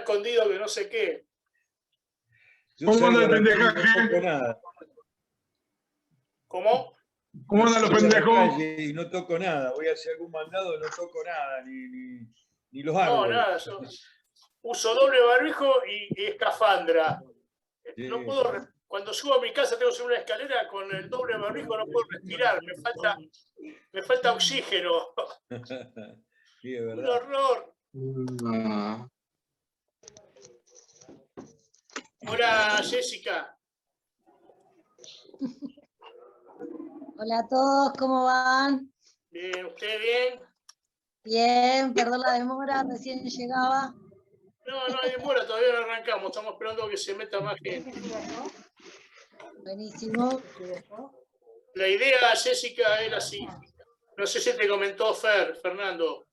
escondido que no sé qué. ¿Cómo anda el pendejaje? No toco nada. ¿Cómo? ¿Cómo andan los Voy a la pendejos? calle y no toco nada. Voy a hacer algún mandado, no toco nada, ni los No, árboles. nada, yo uso doble barbijo y escafandra. Sí. No puedo, cuando subo a mi casa tengo que subir una escalera con el doble barbijo, no puedo respirar, me falta oxígeno. Sí, es Un verdad. horror. Hola, Jessica. Hola a todos, ¿cómo van? Bien, ¿usted bien? Bien, perdón la demora, recién llegaba. No hay demora, todavía no arrancamos, estamos esperando que se meta más gente. Buenísimo. La idea, Jessica, era así. No sé si te comentó Fernando.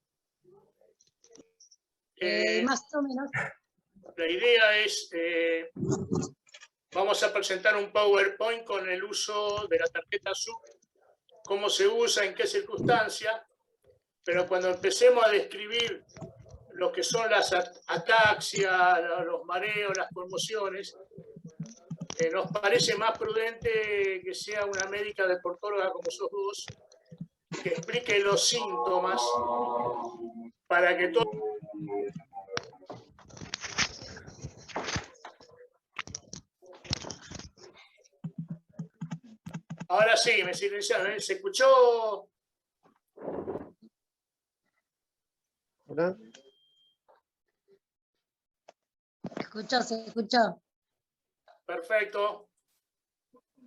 Más o menos. La idea es, vamos a presentar un PowerPoint con el uso de la tarjeta azul, cómo se usa, en qué circunstancias, pero cuando empecemos a describir lo que son las ataxias, los mareos, las conmociones, nos parece más prudente que sea una médica deportóloga como sos vos, que explique los síntomas para que todo... Ahora sí, me silenciaron, ¿eh? ¿Se escuchó? ¿Hola? Se escuchó. Perfecto.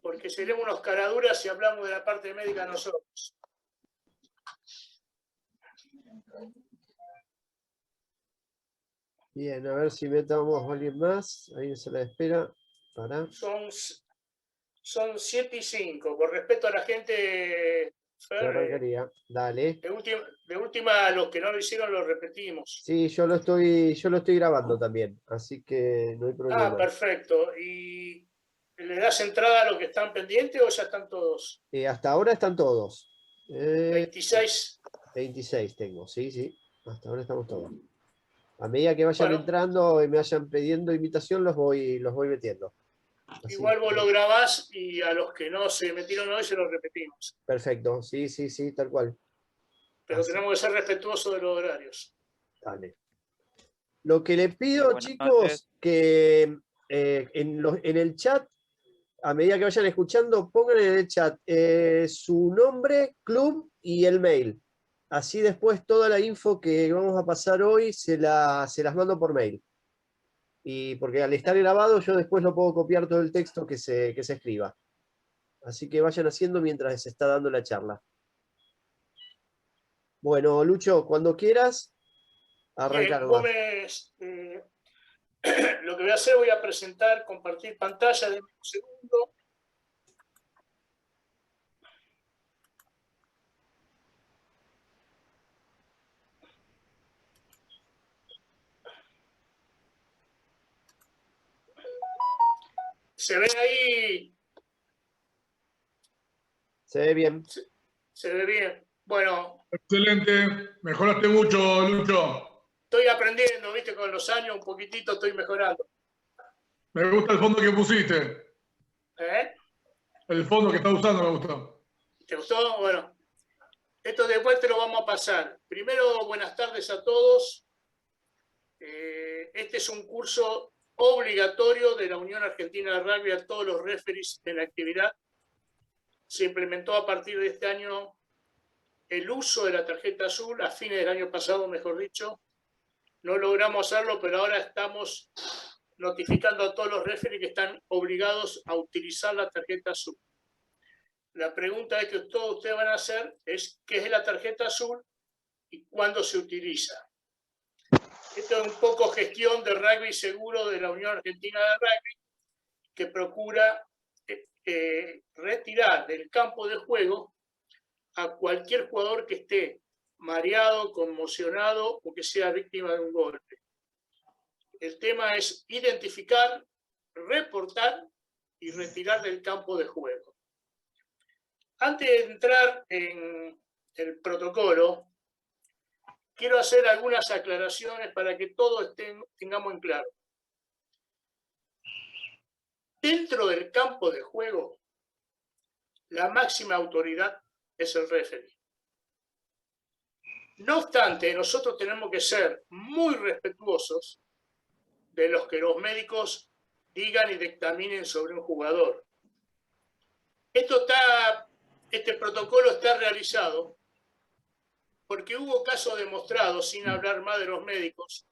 Porque seremos unos caraduras si hablamos de la parte médica nosotros. Bien, a ver si metamos a alguien más. Ahí se la espera. Para. Son 7:05. Por respeto a la gente, Fer, Arrancaría. Dale. de última, los que no lo hicieron lo repetimos. Sí, yo lo estoy grabando también, así que no hay problema. Ah, perfecto. ¿Y le das entrada a los que están pendientes o ya están todos? Hasta ahora están todos. 26. 26 tengo, sí. Hasta ahora estamos todos. A medida que vayan Bueno, entrando y me vayan pidiendo invitación, los voy metiendo. Así igual vos que- lo grabás y a los que no se metieron hoy se los repetimos. Perfecto, sí, tal cual. Pero Así. tenemos que ser respetuosos de los horarios. Dale. Lo que le pido, chicos, que en el chat, a medida que vayan escuchando, pongan en el chat su nombre, club y el mail. Así después toda la info que vamos a pasar hoy se las mando por mail. Y porque al estar grabado yo después lo puedo copiar todo el texto que se escriba. Así que vayan haciendo mientras se está dando la charla. Bueno, Lucho, cuando quieras, arranca Bien, vos nomás. lo que voy a hacer, voy a presentar, compartir pantalla de un segundo. ¿Se ve ahí? Se ve bien. ¿Se ve bien? Bueno, Excelente. Mejoraste mucho, Lucho. estoy aprendiendo, viste, con los años un poquitito estoy mejorando. Me gusta el fondo que pusiste. ¿Eh? El fondo que estás usando me gustó. ¿Te gustó? Bueno, esto después te lo vamos a pasar. Primero, buenas tardes a todos. Este es un curso obligatorio de la Unión Argentina de Rugby a todos los referees de la actividad. Se implementó a partir de este año el uso de la tarjeta azul, a fines del año pasado, mejor dicho. No logramos hacerlo, pero ahora estamos notificando a todos los referees que están obligados a utilizar la tarjeta azul. La pregunta que todos ustedes van a hacer es ¿qué es la tarjeta azul y cuándo se utiliza? Esto es un poco gestión de rugby seguro de la Unión Argentina de Rugby, que procura retirar del campo de juego a cualquier jugador que esté mareado, conmocionado o que sea víctima de un golpe. El tema es identificar, reportar y retirar del campo de juego. Antes de entrar en el protocolo, quiero hacer algunas aclaraciones para que todos tengamos en claro. Dentro del campo de juego, la máxima autoridad es el referee. No obstante, nosotros tenemos que ser muy respetuosos de los que los médicos digan y dictaminen sobre un jugador. Este protocolo está realizado porque hubo casos demostrados, sin hablar más de los médicos,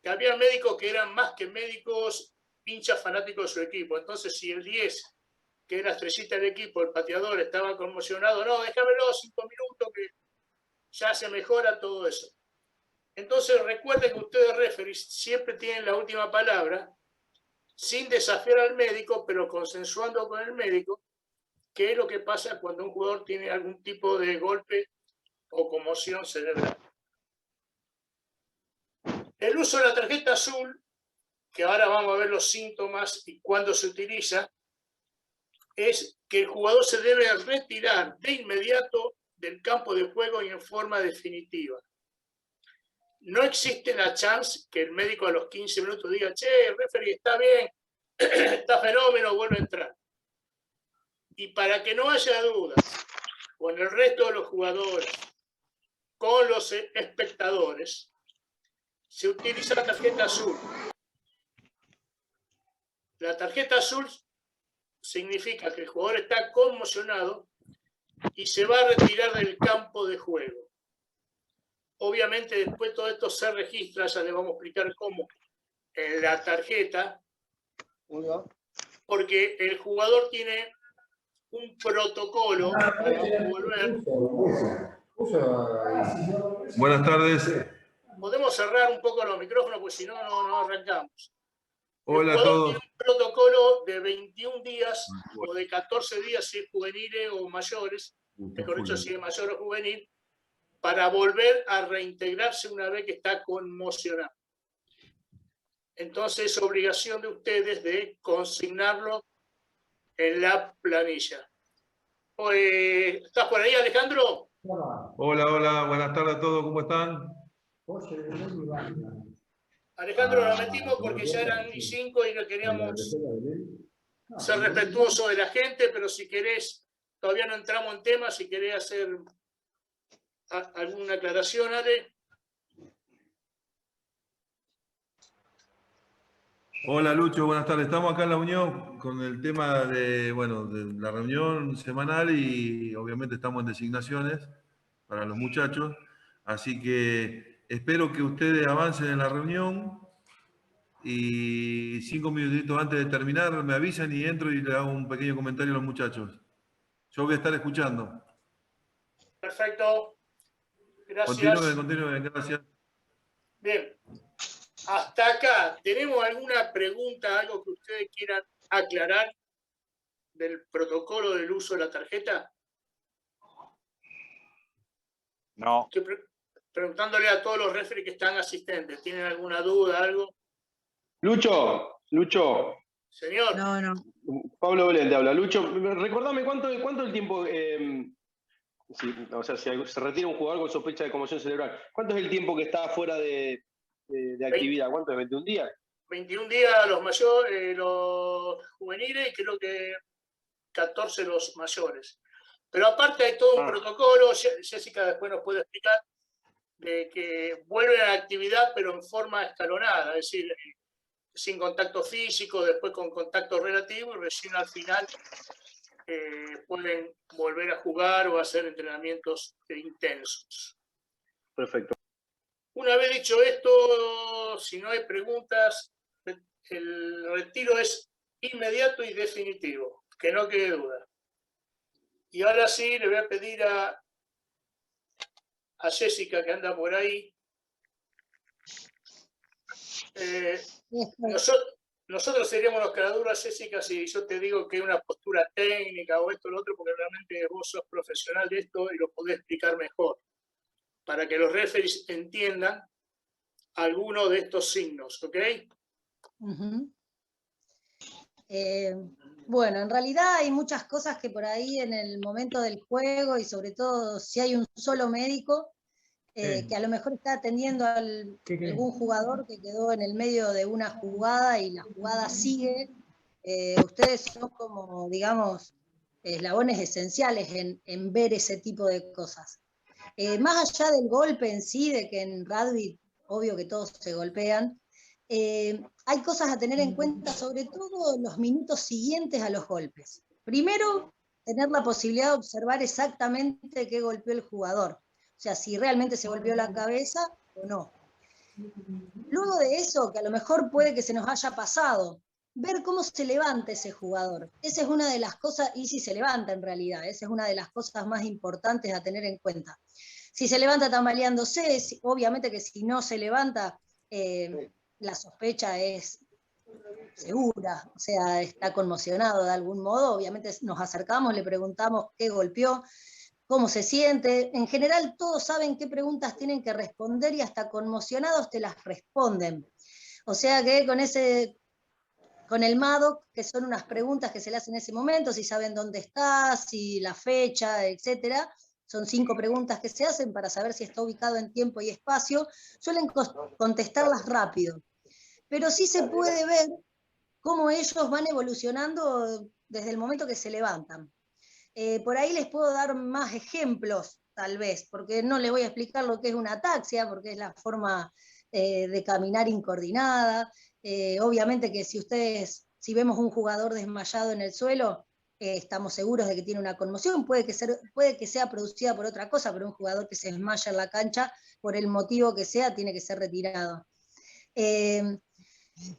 que había médicos que eran más que médicos, hinchas fanáticos de su equipo. Entonces, si el 10, que era estrellita del equipo, el pateador, estaba conmocionado, no, déjamelo 5 minutos que ya se mejora todo eso. Entonces, recuerden que ustedes, referees, siempre tienen la última palabra, sin desafiar al médico, pero consensuando con el médico, qué es lo que pasa cuando un jugador tiene algún tipo de golpe o conmoción cerebral. El uso de la tarjeta azul, que ahora vamos a ver los síntomas y cuándo se utiliza, es que el jugador se debe retirar de inmediato del campo de juego y en forma definitiva. No existe la chance que el médico a los 15 minutos diga, che, el referee está bien, está fenómeno, vuelve a entrar. Y para que no haya dudas con el resto de los jugadores, con los espectadores, se utiliza la tarjeta azul. La tarjeta azul significa que el jugador está conmocionado y se va a retirar del campo de juego. Obviamente después todo esto se registra, ya le vamos a explicar cómo, en la tarjeta, porque el jugador tiene un protocolo para volver. Buenas tardes. Podemos cerrar un poco los micrófonos, porque si no, no arrancamos. Hola a El jugador todos. tiene un protocolo de 21 días o de 14 días si es juveniles o mayores, mejor dicho, si es mayor o juvenil, para volver a reintegrarse una vez que está conmocionado. Entonces es obligación de ustedes de consignarlo en la planilla. ¿Estás por ahí, Alejandro? Hola, hola, buenas tardes a todos, ¿cómo están? Alejandro, lo metimos porque ya eran 5 y no queríamos ser respetuosos de la gente, pero si querés, todavía no entramos en tema, si querés hacer alguna aclaración, Ale. Hola Lucho, buenas tardes. Estamos acá en la Unión con el tema de, bueno, de la reunión semanal y obviamente estamos en designaciones para los muchachos. Así que espero que ustedes avancen en la reunión y 5 minutitos antes de terminar me avisan y entro y le hago un pequeño comentario a los muchachos. Yo voy a estar escuchando. Perfecto. Gracias. Continúen, gracias. Bien. Hasta acá, ¿tenemos alguna pregunta, algo que ustedes quieran aclarar del protocolo del uso de la tarjeta? No. Estoy preguntándole a todos los referees que están asistentes. ¿Tienen alguna duda, algo? Lucho. Señor. No. Pablo Belén te habla. Lucho, recordame cuánto es el tiempo, si se retira un jugador con sospecha de conmoción cerebral, ¿cuánto es el tiempo que está fuera de actividad? ¿Cuánto es? ¿21 días? 21 días los mayores, los juveniles y creo que 14 los mayores. Pero aparte hay todo un protocolo, Jessica después nos puede explicar, de que vuelven a la actividad pero en forma escalonada, es decir, sin contacto físico, después con contacto relativo y recién al final pueden volver a jugar o hacer entrenamientos intensos. Perfecto. Una vez dicho esto, si no hay preguntas, el retiro es inmediato y definitivo, que no quede duda. Y ahora sí le voy a pedir a Jessica, que anda por ahí. Nosotros seríamos los caraduras, Jessica, si yo te digo que es una postura técnica o esto o lo otro, porque realmente vos sos profesional de esto y lo podés explicar mejor, para que los referees entiendan algunos de estos signos, ¿ok? Bueno, en realidad hay muchas cosas que por ahí en el momento del juego y sobre todo si hay un solo médico, que a lo mejor está atendiendo a algún jugador que quedó en el medio de una jugada y la jugada sigue. Ustedes son como, digamos, eslabones esenciales en ver ese tipo de cosas. Más allá del golpe en sí, de que en rugby, obvio que todos se golpean, hay cosas a tener en cuenta, sobre todo los minutos siguientes a los golpes. Primero, tener la posibilidad de observar exactamente qué golpeó el jugador. O sea, si realmente se golpeó la cabeza o no. Luego de eso, que a lo mejor puede que se nos haya pasado, ver cómo se levanta ese jugador. Esa es una de las cosas, y si se levanta en realidad, esa es una de las cosas más importantes a tener en cuenta. Si se levanta tambaleándose, obviamente que si no se levanta, la sospecha es segura, o sea, está conmocionado de algún modo, obviamente nos acercamos, le preguntamos qué golpeó, cómo se siente. En general todos saben qué preguntas tienen que responder y hasta conmocionados te las responden. O sea que con el MADOC, que son unas preguntas que se le hacen en ese momento, si saben dónde está, si la fecha, etcétera. Son 5 preguntas que se hacen para saber si está ubicado en tiempo y espacio. Suelen contestarlas rápido. Pero sí se puede ver cómo ellos van evolucionando desde el momento que se levantan. Por ahí les puedo dar más ejemplos, tal vez, porque no les voy a explicar lo que es una ataxia, porque es la forma de caminar incoordinada. Obviamente que si vemos un jugador desmayado en el suelo, estamos seguros de que tiene una conmoción, puede que sea producida por otra cosa, pero un jugador que se desmaya en la cancha, por el motivo que sea, tiene que ser retirado.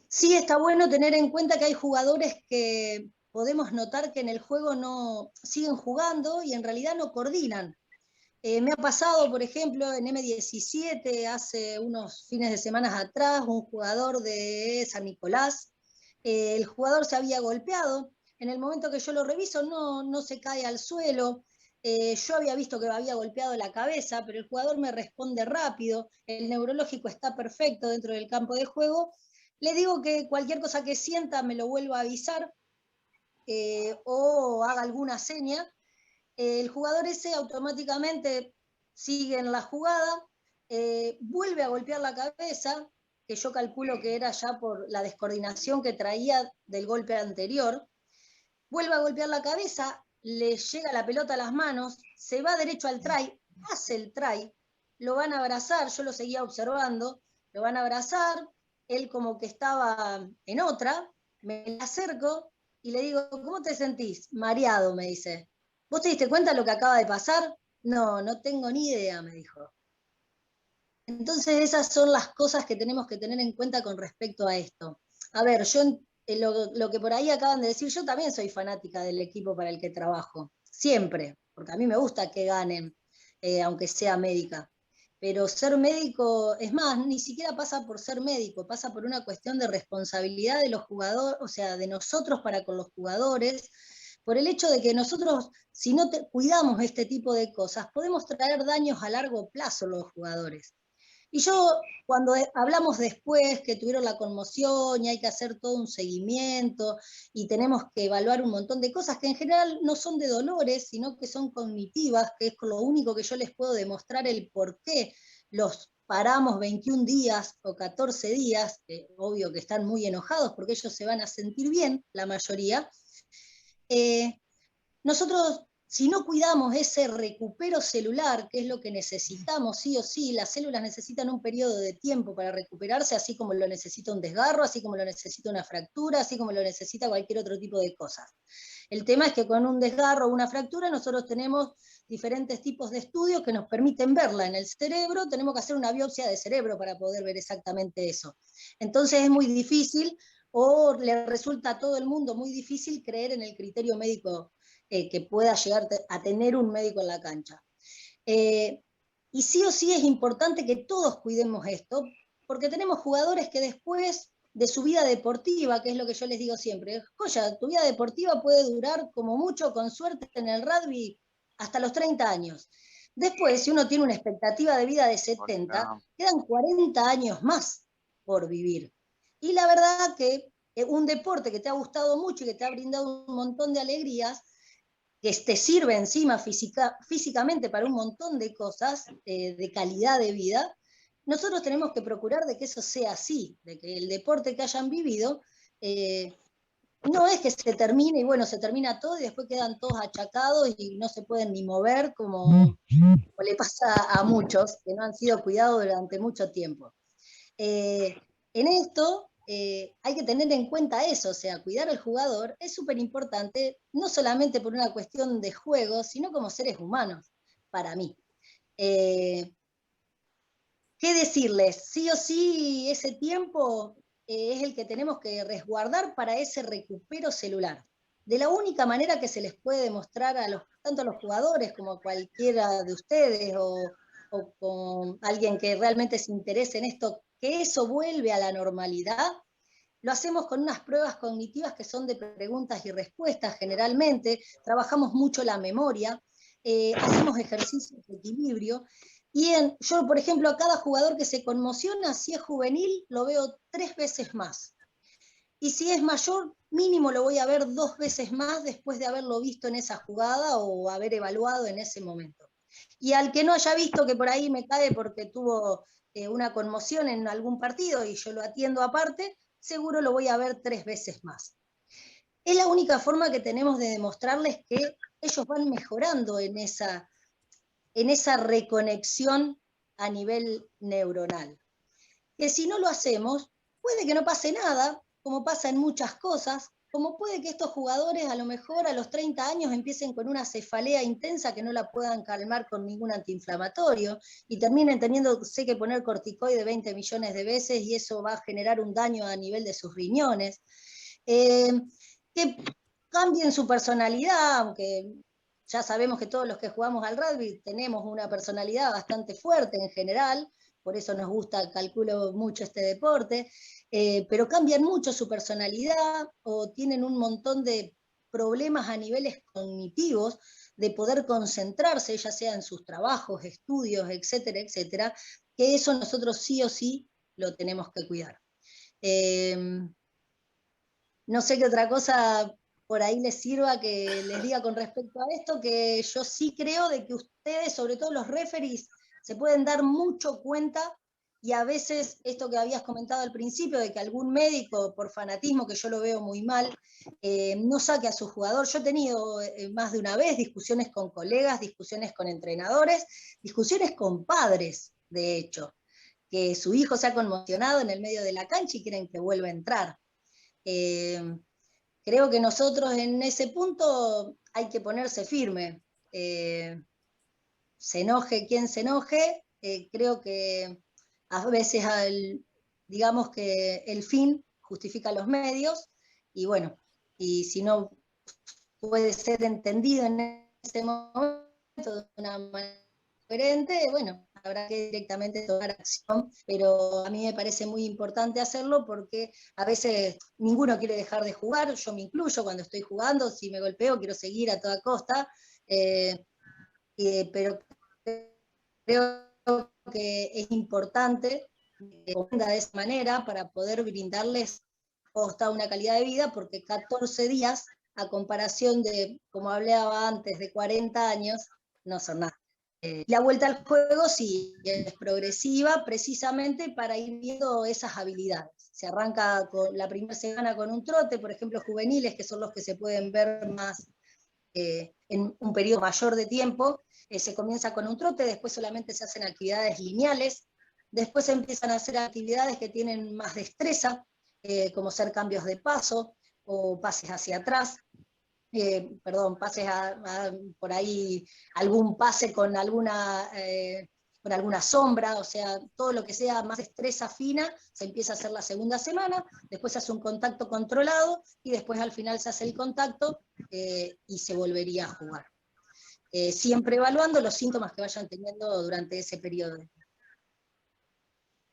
Sí está bueno tener en cuenta que hay jugadores que podemos notar que en el juego no siguen jugando y en realidad no coordinan. Me ha pasado, por ejemplo, en M17, hace unos fines de semana atrás, un jugador de San Nicolás, el jugador se había golpeado, en el momento que yo lo reviso no se cae al suelo, yo había visto que había golpeado la cabeza, pero el jugador me responde rápido, el neurológico está perfecto dentro del campo de juego. Le digo que cualquier cosa que sienta me lo vuelva a avisar o haga alguna seña. El jugador ese automáticamente sigue en la jugada, vuelve a golpear la cabeza, que yo calculo que era ya por la descoordinación que traía del golpe anterior. Vuelve a golpear la cabeza, le llega la pelota a las manos, se va derecho al try, hace el try, lo van a abrazar, yo lo seguía observando, lo van a abrazar, él como que estaba en otra, me acerco y le digo, ¿cómo te sentís? Mareado, me dice. ¿Vos te diste cuenta de lo que acaba de pasar? No tengo ni idea, me dijo. Entonces esas son las cosas que tenemos que tener en cuenta con respecto a esto. A ver, yo lo que por ahí acaban de decir, yo también soy fanática del equipo para el que trabajo, siempre, porque a mí me gusta que ganen, aunque sea médica. Pero ser médico, es más, ni siquiera pasa por ser médico, pasa por una cuestión de responsabilidad de los jugadores, o sea, de nosotros para con los jugadores, por el hecho de que nosotros, si no cuidamos este tipo de cosas, podemos traer daños a largo plazo a los jugadores. Y yo, cuando hablamos después que tuvieron la conmoción y hay que hacer todo un seguimiento y tenemos que evaluar un montón de cosas que en general no son de dolores, sino que son cognitivas, que es con lo único que yo les puedo demostrar el por qué los paramos 21 días o 14 días, obvio que están muy enojados porque ellos se van a sentir bien, la mayoría. Nosotros, si no cuidamos ese recupero celular, que es lo que necesitamos sí o sí, las células necesitan un periodo de tiempo para recuperarse, así como lo necesita un desgarro, así como lo necesita una fractura, así como lo necesita cualquier otro tipo de cosas. El tema es que con un desgarro o una fractura nosotros tenemos diferentes tipos de estudios que nos permiten verla en el cerebro, tenemos que hacer una biopsia de cerebro para poder ver exactamente eso. Entonces es muy difícil, o le resulta a todo el mundo muy difícil creer en el criterio médico que pueda llegar a tener un médico en la cancha. Y sí o sí es importante que todos cuidemos esto, porque tenemos jugadores que después de su vida deportiva, que es lo que yo les digo siempre, joya, tu vida deportiva puede durar como mucho, con suerte en el rugby, hasta los 30 años. Después, si uno tiene una expectativa de vida de 70, quedan 40 años más por vivir. Y la verdad que un deporte que te ha gustado mucho y que te ha brindado un montón de alegrías, que te sirve encima físicamente para un montón de cosas, de calidad de vida, nosotros tenemos que procurar de que eso sea así, de que el deporte que hayan vivido no es que se termine y bueno, se termina todo y después quedan todos achacados y no se pueden ni mover como le pasa a muchos que no han sido cuidados durante mucho tiempo. En esto hay que tener en cuenta eso, o sea, cuidar al jugador es súper importante, no solamente por una cuestión de juego, sino como seres humanos, para mí. ¿Qué decirles? Sí o sí, ese tiempo es el que tenemos que resguardar para ese recupero celular. De la única manera que se les puede demostrar tanto a los jugadores como a cualquiera de ustedes o con alguien que realmente se interese en esto, que eso vuelve a la normalidad, lo hacemos con unas pruebas cognitivas que son de preguntas y respuestas generalmente, trabajamos mucho la memoria, hacemos ejercicios de equilibrio, y yo, por ejemplo, a cada jugador que se conmociona, si es juvenil, lo veo 3 veces más. Y si es mayor, mínimo lo voy a ver 2 veces más después de haberlo visto en esa jugada o haber evaluado en ese momento. Y al que no haya visto, que por ahí me cae porque tuvo una conmoción en algún partido y yo lo atiendo aparte, seguro lo voy a ver 3 veces más. Es la única forma que tenemos de demostrarles que ellos van mejorando en esa reconexión a nivel neuronal. Que si no lo hacemos, puede que no pase nada, como pasa en muchas cosas, como puede que estos jugadores a lo mejor a los 30 años empiecen con una cefalea intensa que no la puedan calmar con ningún antiinflamatorio y terminen teniéndose que poner corticoide 20 millones de veces y eso va a generar un daño a nivel de sus riñones. Que cambien su personalidad, aunque ya sabemos que todos los que jugamos al rugby tenemos una personalidad bastante fuerte en general, por eso nos gusta, calculo, mucho este deporte, pero cambian mucho su personalidad o tienen un montón de problemas a niveles cognitivos de poder concentrarse, ya sea en sus trabajos, estudios, etcétera, etcétera, que eso nosotros sí o sí lo tenemos que cuidar. No sé qué otra cosa por ahí les sirva que les diga con respecto a esto, que yo sí creo de que ustedes, sobre todo los referees, se pueden dar mucho cuenta y a veces esto que habías comentado al principio, de que algún médico, por fanatismo, que yo lo veo muy mal, no saque a su jugador. Yo he tenido más de una vez discusiones con colegas, discusiones con entrenadores, discusiones con padres, de hecho, que su hijo se ha conmocionado en el medio de la cancha y quieren que vuelva a entrar. Creo que nosotros en ese punto hay que ponerse firme. Se enoje quien se enoje, creo que a veces digamos que el fin justifica los medios, y bueno, y si no puede ser entendido en ese momento de una manera diferente, bueno, habrá que directamente tomar acción, pero a mí me parece muy importante hacerlo porque a veces ninguno quiere dejar de jugar, yo me incluyo cuando estoy jugando, si me golpeo quiero seguir a toda costa, pero creo que es importante que se de esa manera para poder brindarles una calidad de vida, porque 14 días, a comparación de, como hablaba antes, de 40 años, no son nada. La vuelta al juego sí es progresiva, precisamente para ir viendo esas habilidades. Se arranca con la primera semana con un trote, por ejemplo, juveniles, que son los que se pueden ver más en un periodo mayor de tiempo, se comienza con un trote, después solamente se hacen actividades lineales, después se empiezan a hacer actividades que tienen más destreza, como ser cambios de paso o pases hacia atrás, pases por ahí, algún pase con alguna sombra, o sea, todo lo que sea más destreza fina, se empieza a hacer la segunda semana, después se hace un contacto controlado, y después al final se hace el contacto y se volvería a jugar. Siempre evaluando los síntomas que vayan teniendo durante ese periodo.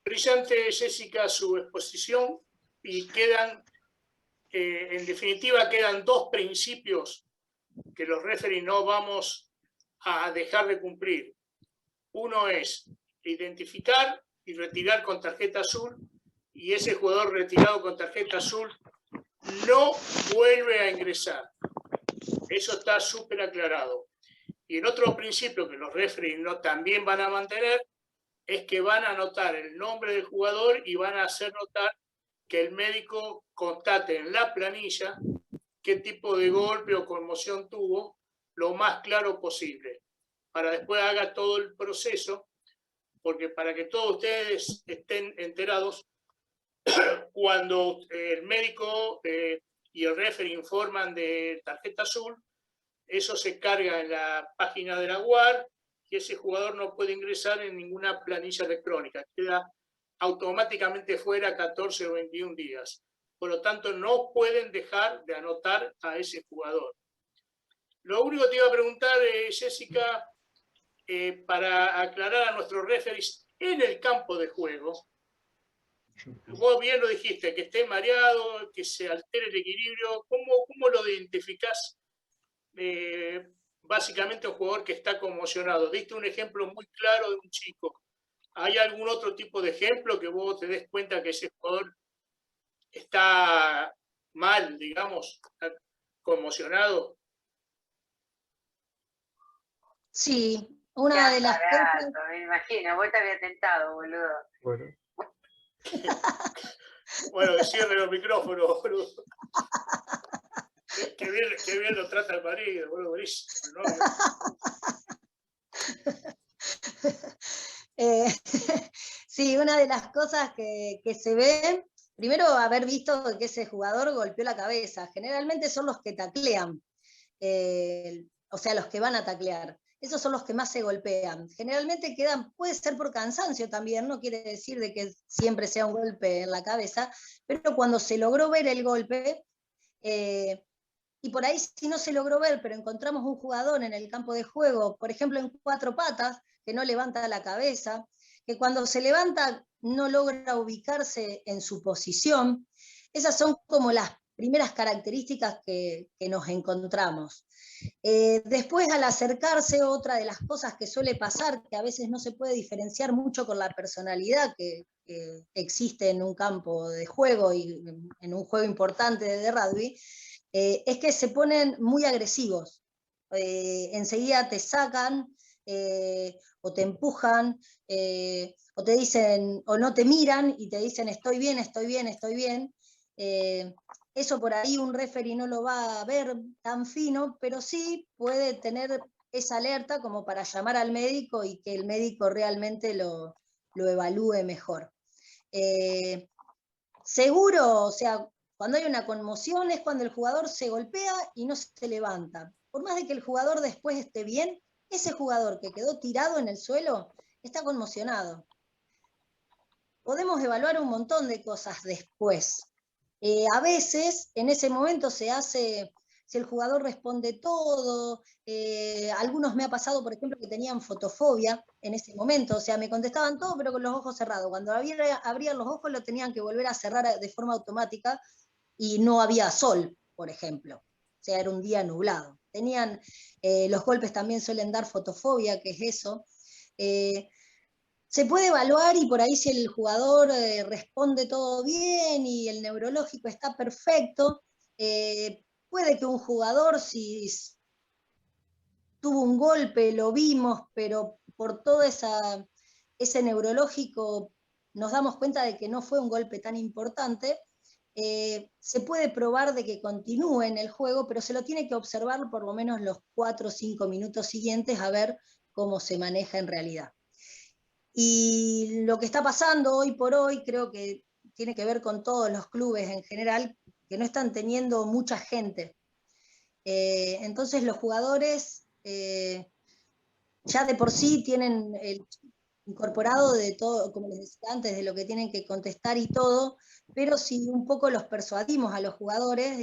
Brillante, Jessica, su exposición, y en definitiva, quedan 2 principios que los referees no vamos a dejar de cumplir. Uno es identificar y retirar con tarjeta azul, y ese jugador retirado con tarjeta azul no vuelve a ingresar. Eso está súper aclarado. Y el otro principio que los referees también van a mantener es que van a anotar el nombre del jugador y van a hacer notar que el médico constate en la planilla qué tipo de golpe o conmoción tuvo lo más claro posible, para después haga todo el proceso, porque para que todos ustedes estén enterados, cuando el médico y el referee informan de tarjeta azul, eso se carga en la página de la UAR y ese jugador no puede ingresar en ninguna planilla electrónica, queda automáticamente fuera 14 o 21 días. Por lo tanto, no pueden dejar de anotar a ese jugador. Lo único que te iba a preguntar, Jessica, para aclarar a nuestros referees en el campo de juego, vos bien lo dijiste, que esté mareado, que se altere el equilibrio, ¿cómo lo identificás? Básicamente un jugador que está conmocionado. Diste un ejemplo muy claro de un chico. ¿Hay algún otro tipo de ejemplo que vos te des cuenta que ese jugador está mal, digamos, está conmocionado? Sí, una de las cosas... Me imagino, vos te habías tentado, boludo. Bueno. Bueno, que cierre los micrófonos, boludo. Qué bien lo trata el marido, boludo, buenísimo, el novio. Sí, una de las cosas que se ve, primero haber visto que ese jugador golpeó la cabeza. Generalmente son los que taclean, o sea, los que van a taclear. Esos son los que más se golpean. Generalmente quedan, puede ser por cansancio también, no quiere decir de que siempre sea un golpe en la cabeza, pero cuando se logró ver el golpe, y por ahí si no se logró ver, pero encontramos un jugador en el campo de juego, por ejemplo en 4 patas, que no levanta la cabeza, que cuando se levanta no logra ubicarse en su posición, esas son como las primeras características que nos encontramos. Después, al acercarse, otra de las cosas que suele pasar, que a veces no se puede diferenciar mucho con la personalidad que existe en un campo de juego y en un juego importante de rugby, es que se ponen muy agresivos. Enseguida te sacan o te empujan o te dicen, o no te miran y te dicen estoy bien, estoy bien, estoy bien. Eso por ahí un referee no lo va a ver tan fino, pero sí puede tener esa alerta como para llamar al médico y que el médico realmente lo evalúe mejor. Seguro, o sea, cuando hay una conmoción es cuando el jugador se golpea y no se levanta. Por más de que el jugador después esté bien, ese jugador que quedó tirado en el suelo está conmocionado. Podemos evaluar un montón de cosas después. A veces, en ese momento se hace, si el jugador responde todo, algunos me ha pasado, por ejemplo, que tenían fotofobia en ese momento, o sea, me contestaban todo, pero con los ojos cerrados. Cuando abrían los ojos lo tenían que volver a cerrar de forma automática y no había sol, por ejemplo. O sea, era un día nublado. Tenían, los golpes también suelen dar fotofobia, que es eso. Se puede evaluar y por ahí si el jugador responde todo bien y el neurológico está perfecto, puede que un jugador si tuvo un golpe, lo vimos, pero por todo ese neurológico nos damos cuenta de que no fue un golpe tan importante, se puede probar de que continúe en el juego, pero se lo tiene que observar por lo menos los 4 o 5 minutos siguientes a ver cómo se maneja en realidad. Y lo que está pasando hoy por hoy creo que tiene que ver con todos los clubes en general, que no están teniendo mucha gente. Entonces los jugadores ya de por sí tienen el incorporado de todo, como les decía antes, de lo que tienen que contestar y todo, pero si un poco los persuadimos a los jugadores,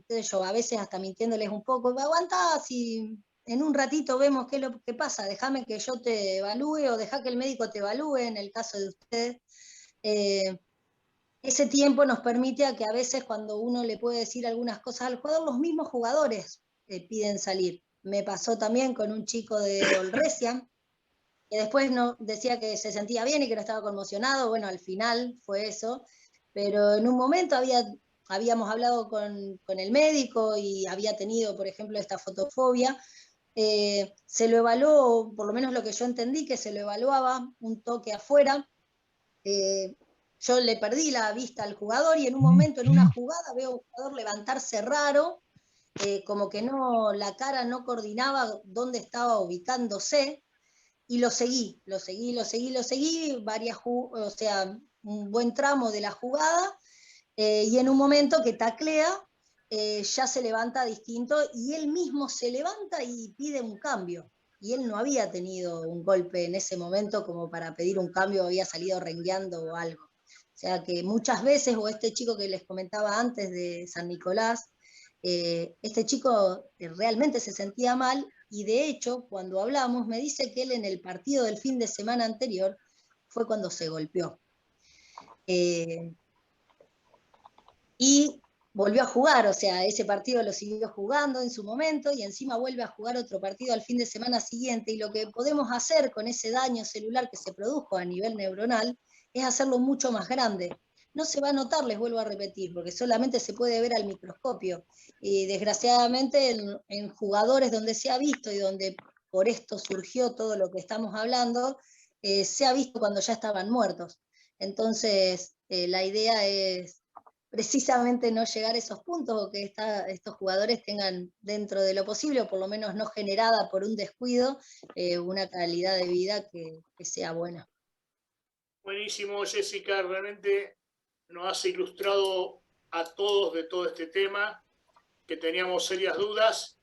yo a veces hasta mintiéndoles un poco, aguantá, si en un ratito vemos qué es lo que pasa, déjame que yo te evalúe o deja que el médico te evalúe en el caso de ustedes. Ese tiempo nos permite a que a veces cuando uno le puede decir algunas cosas al jugador, los mismos jugadores piden salir. Me pasó también con un chico de Olresia, que después no, decía que se sentía bien y que no estaba conmocionado, bueno, al final fue eso, pero en un momento había habíamos hablado con el médico y había tenido, por ejemplo, esta fotofobia. Se lo evaluó, por lo menos lo que yo entendí, que se lo evaluaba un toque afuera. Yo le perdí la vista al jugador y en un momento, en una jugada, veo a un jugador levantarse raro, como que no, la cara no coordinaba dónde estaba ubicándose, y lo seguí, o sea, un buen tramo de la jugada, y en un momento que taclea, ya se levanta distinto, y él mismo se levanta y pide un cambio. Y él no había tenido un golpe en ese momento como para pedir un cambio, había salido rengueando o algo. O sea que muchas veces, o este chico que les comentaba antes de San Nicolás, este chico realmente se sentía mal, y de hecho, cuando hablamos, me dice que él en el partido del fin de semana anterior fue cuando se golpeó. Y volvió a jugar, o sea, ese partido lo siguió jugando en su momento y encima vuelve a jugar otro partido al fin de semana siguiente, y lo que podemos hacer con ese daño celular que se produjo a nivel neuronal es hacerlo mucho más grande. No se va a notar, les vuelvo a repetir, porque solamente se puede ver al microscopio, y desgraciadamente en jugadores donde se ha visto y donde por esto surgió todo lo que estamos hablando, se ha visto cuando ya estaban muertos. Entonces, la idea es precisamente no llegar a esos puntos, o que estos jugadores tengan, dentro de lo posible, o por lo menos no generada por un descuido, una calidad de vida que sea buena. Buenísimo, Jessica, realmente nos has ilustrado a todos de todo este tema, que teníamos serias dudas.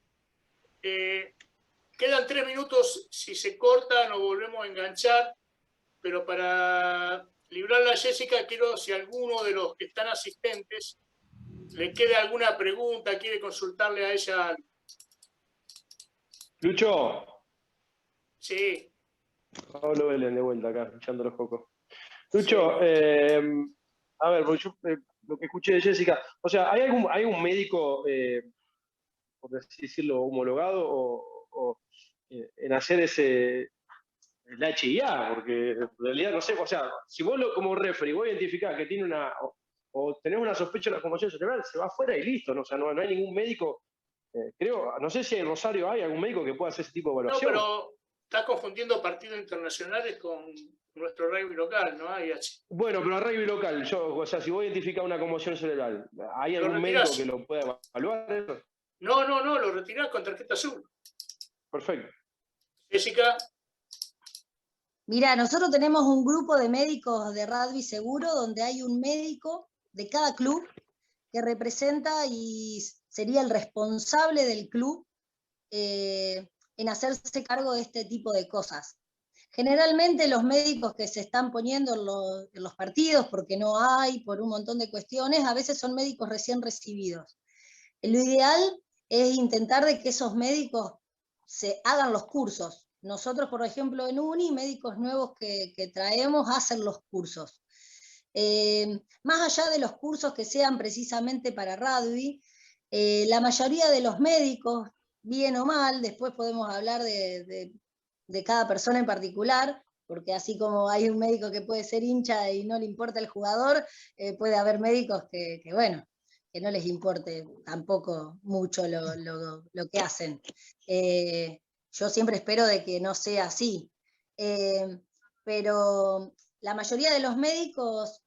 Quedan 3 minutos, si se corta nos volvemos a enganchar, pero para librarla a Jessica, quiero, si alguno de los que están asistentes le queda alguna pregunta, quiere consultarle a ella. Lucho. Sí. Pablo Belén de vuelta acá, echando los cocos. Lucho, sí. A ver, porque yo lo que escuché de Jessica, o sea, ¿hay algún médico, por así decirlo, homologado o en hacer el HIA? Porque en realidad, no sé, o sea, si vos como referee vos identificás que tiene o tenés una sospecha de la conmoción cerebral, se va afuera y listo, ¿no? O sea, no hay ningún médico, creo, no sé si en Rosario hay algún médico que pueda hacer ese tipo de evaluación. No, pero estás confundiendo partidos internacionales con nuestro rugby local, ¿no? Bueno, pero el rugby local, o sea, si vos identificás una conmoción cerebral, ¿hay algún médico que lo pueda evaluar eso? No, lo retirás con tarjeta azul. Perfecto. Jessica. Mira, nosotros tenemos un grupo de médicos de rugby seguro, donde hay un médico de cada club que representa y sería el responsable del club en hacerse cargo de este tipo de cosas. Generalmente los médicos que se están poniendo en los partidos, porque no hay, por un montón de cuestiones, a veces son médicos recién recibidos. Lo ideal es intentar de que esos médicos se hagan los cursos. Nosotros, por ejemplo, en UNI, médicos nuevos que traemos hacen los cursos. Más allá de los cursos que sean precisamente para rugby, la mayoría de los médicos, bien o mal, después podemos hablar de cada persona en particular, porque así como hay un médico que puede ser hincha y no le importa el jugador, puede haber médicos que bueno, que no les importe tampoco mucho lo que hacen. Yo siempre espero de que no sea así. Pero la mayoría de los médicos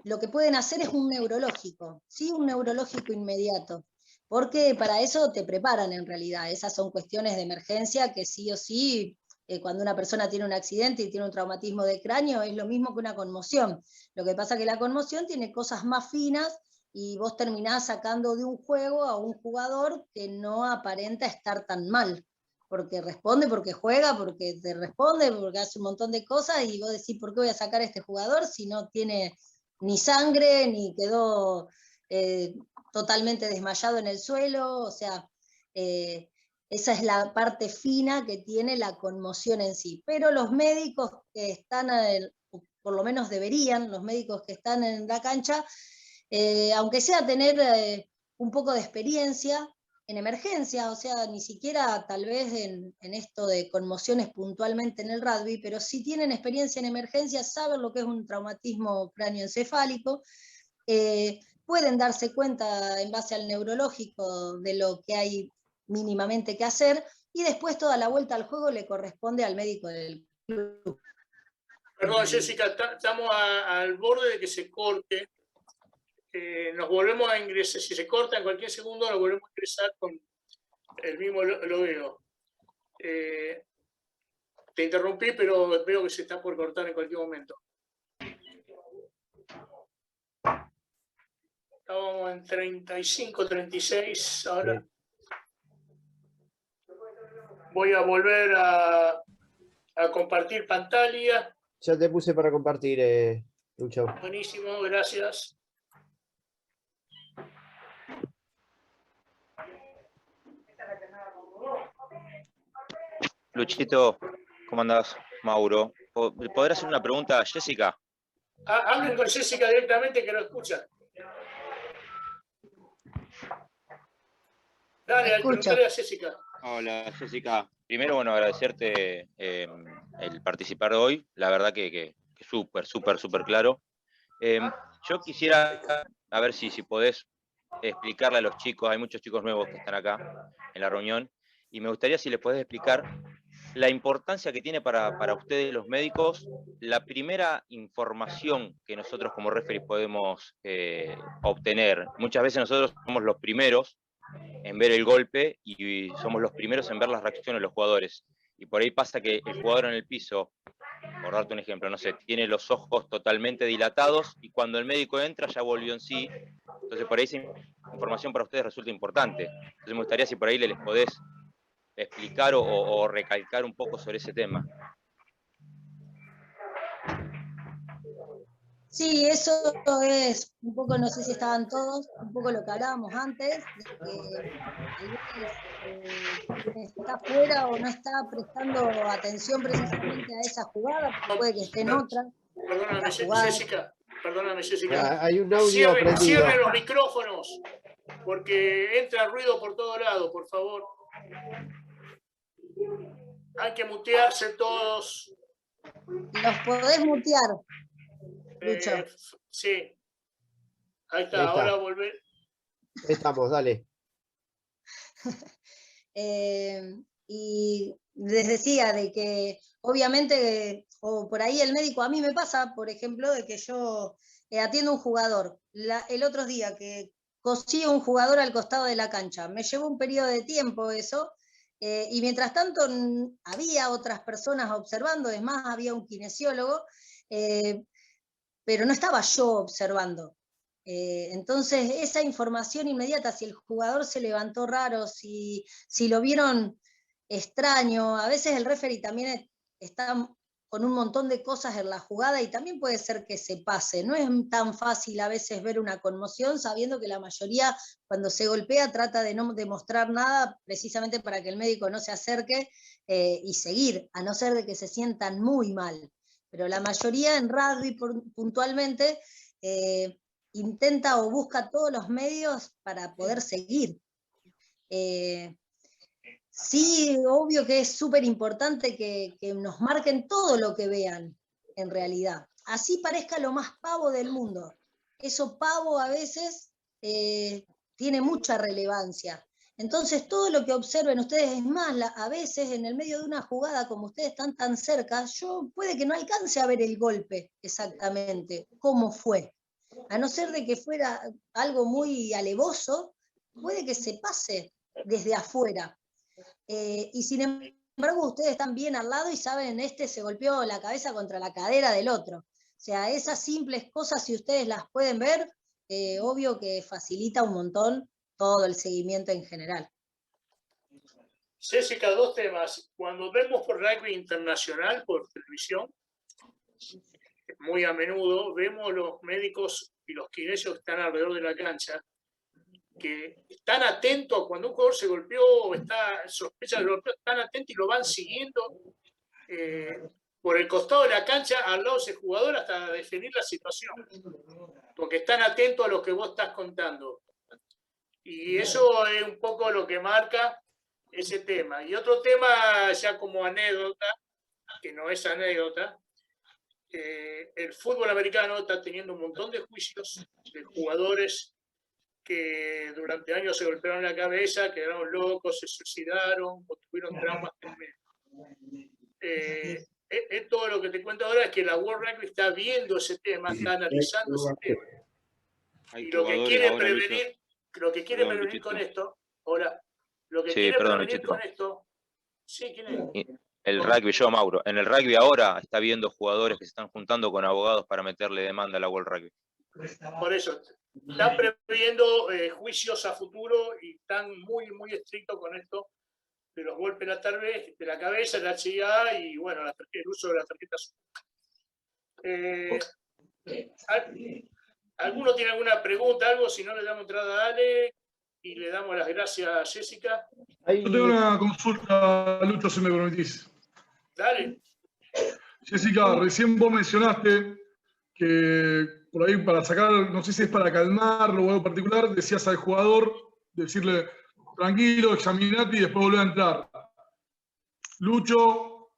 lo que pueden hacer es un neurológico, ¿sí? Un neurológico inmediato, porque para eso te preparan en realidad. Esas son cuestiones de emergencia que sí o sí, cuando una persona tiene un accidente y tiene un traumatismo de cráneo, es lo mismo que una conmoción. Lo que pasa es que la conmoción tiene cosas más finas y vos terminás sacando de un juego a un jugador que no aparenta estar tan mal, porque responde, porque juega, porque te responde, porque hace un montón de cosas, y vos decís, ¿por qué voy a sacar a este jugador si no tiene ni sangre, ni quedó totalmente desmayado en el suelo? O sea, esa es la parte fina que tiene la conmoción en sí. Pero los médicos que están, por lo menos deberían, los médicos que están en la cancha, aunque sea tener un poco de experiencia en emergencia, o sea, ni siquiera tal vez en esto de conmociones puntualmente en el rugby, pero si tienen experiencia en emergencia, saben lo que es un traumatismo cráneoencefálico, pueden darse cuenta en base al neurológico de lo que hay mínimamente que hacer, y después toda la vuelta al juego le corresponde al médico del club. Perdón, Jessica, estamos al borde de que se corte. Nos volvemos a ingresar, si se corta en cualquier segundo, nos volvemos a ingresar con el mismo logueo. Te interrumpí, pero veo que se está por cortar en cualquier momento. Estábamos en 35, 36, ahora. Bien. Voy a volver a compartir pantalla. Ya te puse para compartir, Lucho. Buenísimo, gracias. Luchito, ¿cómo andás? Mauro. ¿Poder hacer una pregunta a Jessica? Hablen con Jessica directamente, que lo escucha. Dale, al preguntarle a Jessica. Hola, Jessica. Primero, bueno, agradecerte el participar hoy. La verdad que súper claro. Yo quisiera, a ver si podés explicarle a los chicos, hay muchos chicos nuevos que están acá en la reunión, y me gustaría si les podés explicar la importancia que tiene para ustedes los médicos la primera información que nosotros como referees podemos obtener. Muchas veces nosotros somos los primeros en ver el golpe y somos los primeros en ver las reacciones de los jugadores. Y por ahí pasa que el jugador en el piso, por darte un ejemplo, no sé, tiene los ojos totalmente dilatados y cuando el médico entra ya volvió en sí. Entonces por ahí esa información para ustedes resulta importante. Entonces me gustaría si por ahí les podés explicar o recalcar un poco sobre ese tema. Sí, eso es un poco, no sé si estaban todos, un poco lo que hablábamos antes, de que quien está afuera o no está prestando atención precisamente a esa jugada, puede que esté en otra. Perdóname, Jessica. Perdóname, Jessica. Hay un audio prendido. Cierren los micrófonos, porque entra ruido por todo lado, por favor. Hay que mutearse todos. Los podés mutear, Lucho. Sí. Ahí está, Ahí está. ahora volver. Estamos, dale. Y les decía de que obviamente, o por ahí el médico, a mí me pasa, por ejemplo, de que yo atiendo a un jugador. El otro día que cosí a un jugador al costado de la cancha, me llevó un periodo de tiempo eso, y mientras tanto había otras personas observando, es más, había un kinesiólogo, pero no estaba yo observando. Entonces, esa información inmediata, si el jugador se levantó raro, si lo vieron extraño, a veces el referee también está con un montón de cosas en la jugada y también puede ser que se pase. No es tan fácil a veces ver una conmoción, sabiendo que la mayoría cuando se golpea trata de no demostrar nada precisamente para que el médico no se acerque y seguir, a no ser de que se sientan muy mal. Pero la mayoría en rugby puntualmente intenta o busca todos los medios para poder seguir. Sí, obvio que es súper importante que nos marquen todo lo que vean, en realidad. Así parezca lo más pavo del mundo. Eso pavo a veces tiene mucha relevancia. Entonces, todo lo que observen ustedes, es más, a veces en el medio de una jugada, como ustedes están tan cerca, yo puede que no alcance a ver el golpe exactamente, cómo fue. A no ser de que fuera algo muy alevoso, puede que se pase desde afuera. Y sin embargo, ustedes están bien al lado y saben, este se golpeó la cabeza contra la cadera del otro. O sea, esas simples cosas, si ustedes las pueden ver, obvio que facilita un montón todo el seguimiento en general. Jessica, dos temas. Cuando vemos por rugby internacional, por televisión, muy a menudo vemos los médicos y los kinesios que están alrededor de la cancha, que están atentos cuando un jugador se golpeó o sospecha de golpeo, están atentos y lo van siguiendo por el costado de la cancha al lado de ese jugador hasta definir la situación, porque están atentos a lo que vos estás contando. Y eso es un poco lo que marca ese tema. Y otro tema, ya como anécdota, que no es anécdota, el fútbol americano está teniendo un montón de juicios de jugadores que durante años se golpearon la cabeza, quedaron locos, se suicidaron o tuvieron traumas tremendos. Todo lo que te cuento ahora es que la World Rugby está viendo ese tema, está analizando ese tema. Y lo que quiere prevenir, con esto, ahora, lo que quiere prevenir con esto, sí, ¿quién es? El rugby, yo, Mauro, en el rugby ahora está viendo jugadores que se están juntando con abogados para meterle demanda a la World Rugby. Por eso, están previendo juicios a futuro y están muy, muy estrictos con esto de los golpes de la cabeza, la HIA y, bueno, el uso de la tarjeta azul. ¿Alguno tiene alguna pregunta, algo? Si no, le damos entrada a Ale y le damos las gracias a Jessica. Yo tengo una consulta, Lucho, si me permitís. Dale. Jessica, recién vos mencionaste que por ahí para sacar, no sé si es para calmarlo o algo particular, decías al jugador, decirle, tranquilo, examinate y después volver a entrar. Lucho,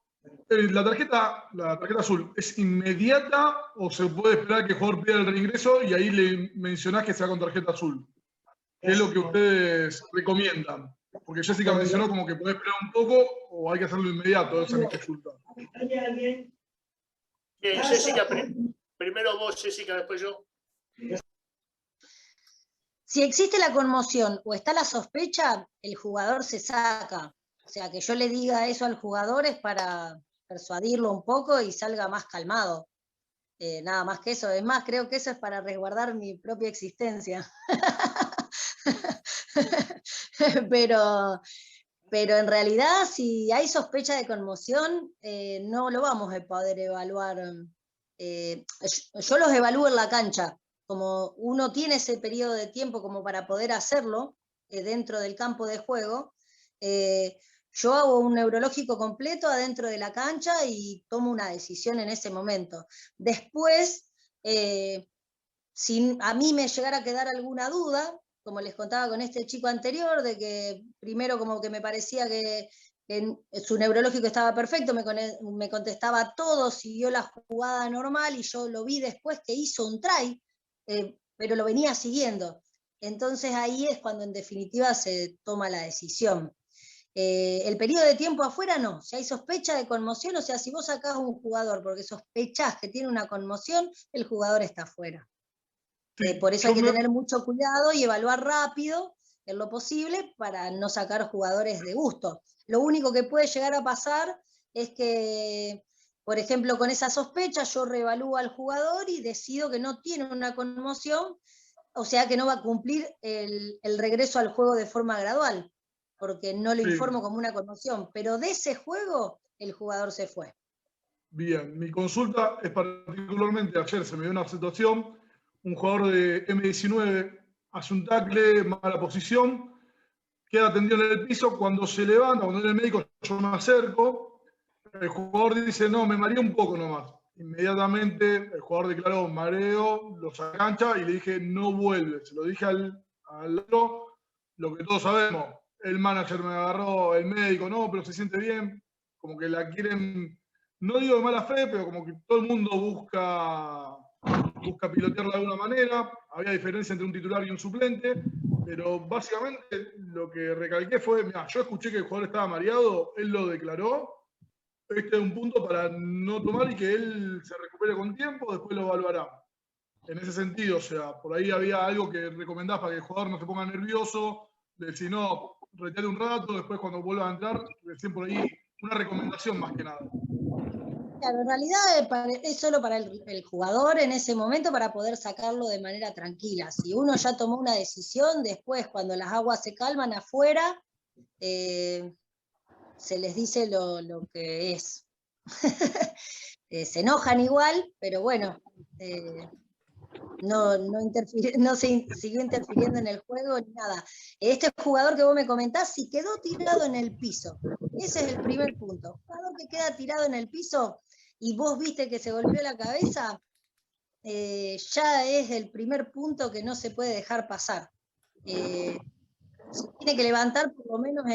¿la tarjeta azul es inmediata o se puede esperar que el jugador pida el reingreso y ahí le mencionás que sea con tarjeta azul? ¿Qué es lo que ustedes recomiendan? Porque Jessica mencionó como que podés esperar un poco o hay que hacerlo inmediato, esa es mi consulta. Jessica, primero vos, Jessica, después yo. Si existe la conmoción o está la sospecha, el jugador se saca. O sea, que yo le diga eso al jugador es para persuadirlo un poco y salga más calmado. Nada más que eso. Es más, creo que eso es para resguardar mi propia existencia. Pero en realidad, si hay sospecha de conmoción, no lo vamos a poder evaluar. Yo los evalúo en la cancha. Como uno tiene ese periodo de tiempo como para poder hacerlo dentro del campo de juego, yo hago un neurológico completo adentro de la cancha y tomo una decisión en ese momento. Después, si a mí me llegara a quedar alguna duda, como les contaba con este chico anterior, de que primero como que me parecía que su neurológico estaba perfecto, me contestaba todo, siguió la jugada normal y yo lo vi después que hizo un try, pero lo venía siguiendo. Entonces ahí es cuando en definitiva se toma la decisión. El periodo de tiempo afuera no, si hay sospecha de conmoción, o sea, si vos sacás a un jugador porque sospechás que tiene una conmoción, el jugador está afuera. Por eso hay que tener mucho cuidado y evaluar rápido en lo posible para no sacar jugadores de gusto. Lo único que puede llegar a pasar es que, por ejemplo, con esa sospecha yo reevalúo al jugador y decido que no tiene una conmoción, o sea que no va a cumplir el regreso al juego de forma gradual, porque no lo informo como una conmoción, pero de ese juego el jugador se fue. Bien, mi consulta es particularmente, ayer se me dio una situación, un jugador de M19 hace un tackle, mala posición, queda tendido en el piso, cuando se levanta, cuando viene el médico yo me acerco, el jugador dice, no, me mareé un poco nomás. Inmediatamente el jugador declaró mareo, lo saca a cancha y le dije, no vuelve. Se lo dije al otro, lo que todos sabemos. El manager me agarró, el médico, no, pero se siente bien. Como que la quieren, no digo de mala fe, pero como que todo el mundo busca pilotearla de alguna manera. Había diferencia entre un titular y un suplente, pero básicamente lo que recalqué fue, mira, yo escuché que el jugador estaba mareado, él lo declaró, este es un punto para no tomar y que él se recupere con tiempo, después lo evaluará. En ese sentido, o sea, por ahí había algo que recomendás para que el jugador no se ponga nervioso, de decir, no, retire un rato, después cuando vuelva a entrar, recién por ahí, una recomendación más que nada. Claro, en realidad es solo para el jugador en ese momento para poder sacarlo de manera tranquila. Si uno ya tomó una decisión, después cuando las aguas se calman afuera, se les dice lo que es. Se enojan igual, pero bueno, no se siguió interfiriendo en el juego ni nada. Este jugador que vos me comentás, si quedó tirado en el piso, ese es el primer punto. Jugador que queda tirado en el piso y vos viste que se golpeó la cabeza, ya es el primer punto que no se puede dejar pasar. Se tiene que levantar por lo menos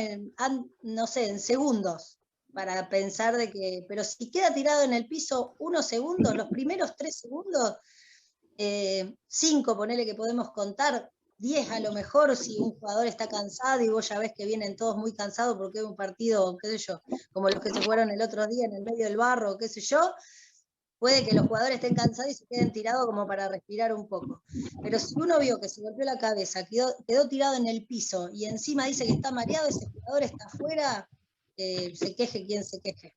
no sé, en segundos, para pensar de que, pero si queda tirado en el piso 1 segundo, los primeros 3 segundos, 5, ponele que podemos contar, 10 a lo mejor, si un jugador está cansado y vos ya ves que vienen todos muy cansados porque es un partido, qué sé yo, como los que se fueron el otro día en el medio del barro, qué sé yo, puede que los jugadores estén cansados y se queden tirados como para respirar un poco. Pero si uno vio que se golpeó la cabeza, quedó tirado en el piso y encima dice que está mareado, ese jugador está afuera, se queje quien se queje.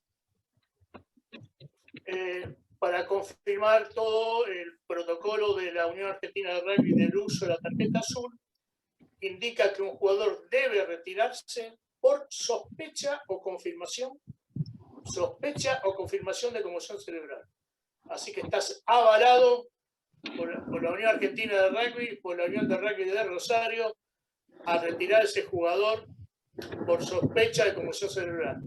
Para confirmar todo, el protocolo de la Unión Argentina de Rugby del uso de la tarjeta azul indica que un jugador debe retirarse por sospecha o confirmación de conmoción cerebral. Así que estás avalado por la Unión Argentina de Rugby, por la Unión de Rugby de Rosario, a retirar a ese jugador por sospecha de conmoción cerebral.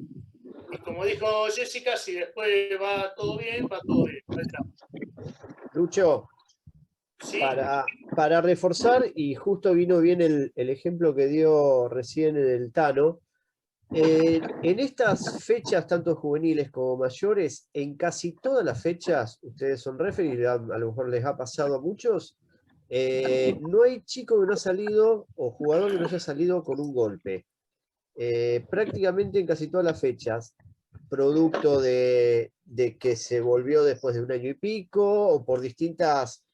Y como dijo Jessica, si después va todo bien, va todo bien. Lucho, ¿Sí? para reforzar, y justo vino bien el ejemplo que dio recién el Tano, en estas fechas, tanto juveniles como mayores, en casi todas las fechas, ustedes son referees, a lo mejor les ha pasado a muchos, no hay chico que no ha salido o jugador que no haya salido con un golpe. Prácticamente en casi todas las fechas, producto de que se volvió después de un año y pico o por distintas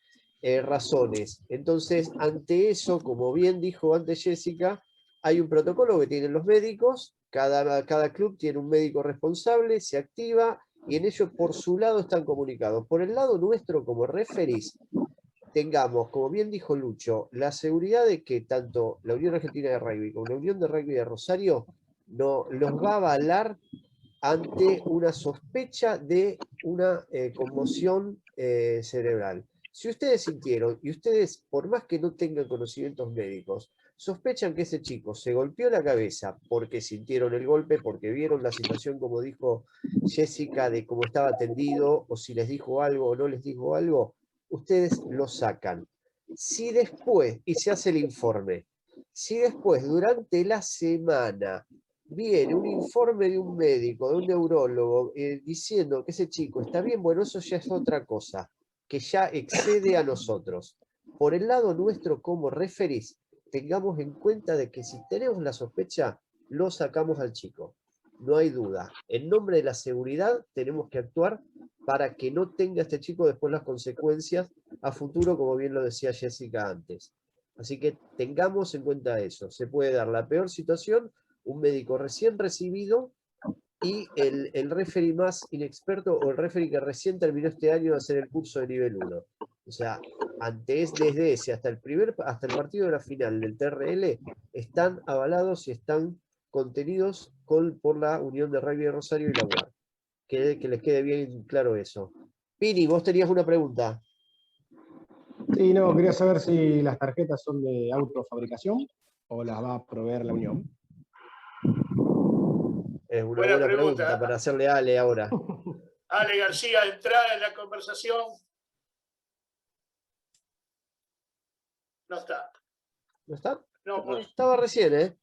razones. Entonces, ante eso, como bien dijo antes Jessica, hay un protocolo que tienen los médicos, cada club tiene un médico responsable, se activa y en ello por su lado están comunicados. Por el lado nuestro como referees, tengamos, como bien dijo Lucho, la seguridad de que tanto la Unión Argentina de Rugby como la Unión de Rugby de Rosario los va a avalar ante una sospecha de una conmoción cerebral. Si ustedes sintieron, y ustedes, por más que no tengan conocimientos médicos, sospechan que ese chico se golpeó la cabeza porque sintieron el golpe, porque vieron la situación, como dijo Jessica, de cómo estaba tendido, o si les dijo algo o no les dijo algo, ustedes lo sacan. Si después, y se hace el informe, si después, durante la semana, viene un informe de un médico, de un neurólogo, diciendo que ese chico está bien, bueno, eso ya es otra cosa, que ya excede a nosotros. Por el lado nuestro como referees, tengamos en cuenta de que si tenemos la sospecha, lo sacamos al chico. No hay duda. En nombre de la seguridad tenemos que actuar para que no tenga este chico después las consecuencias a futuro, como bien lo decía Jessica antes. Así que tengamos en cuenta eso. Se puede dar la peor situación, un médico recién recibido y el referee más inexperto o el referee que recién terminó este año de hacer el curso de nivel 1. O sea, desde ese hasta el partido de la final del TRL están avalados y están contenidos por la Unión de Rugby de Rosario y la UAR. Que les quede bien claro eso. Pini, vos tenías una pregunta. Sí, no, quería saber si las tarjetas son de autofabricación o las va a proveer la Unión. Es una buena pregunta para hacerle a Ale ahora. Ale García, entrada en la conversación. No está. ¿No está? No, pues. Estaba recién, ¿eh?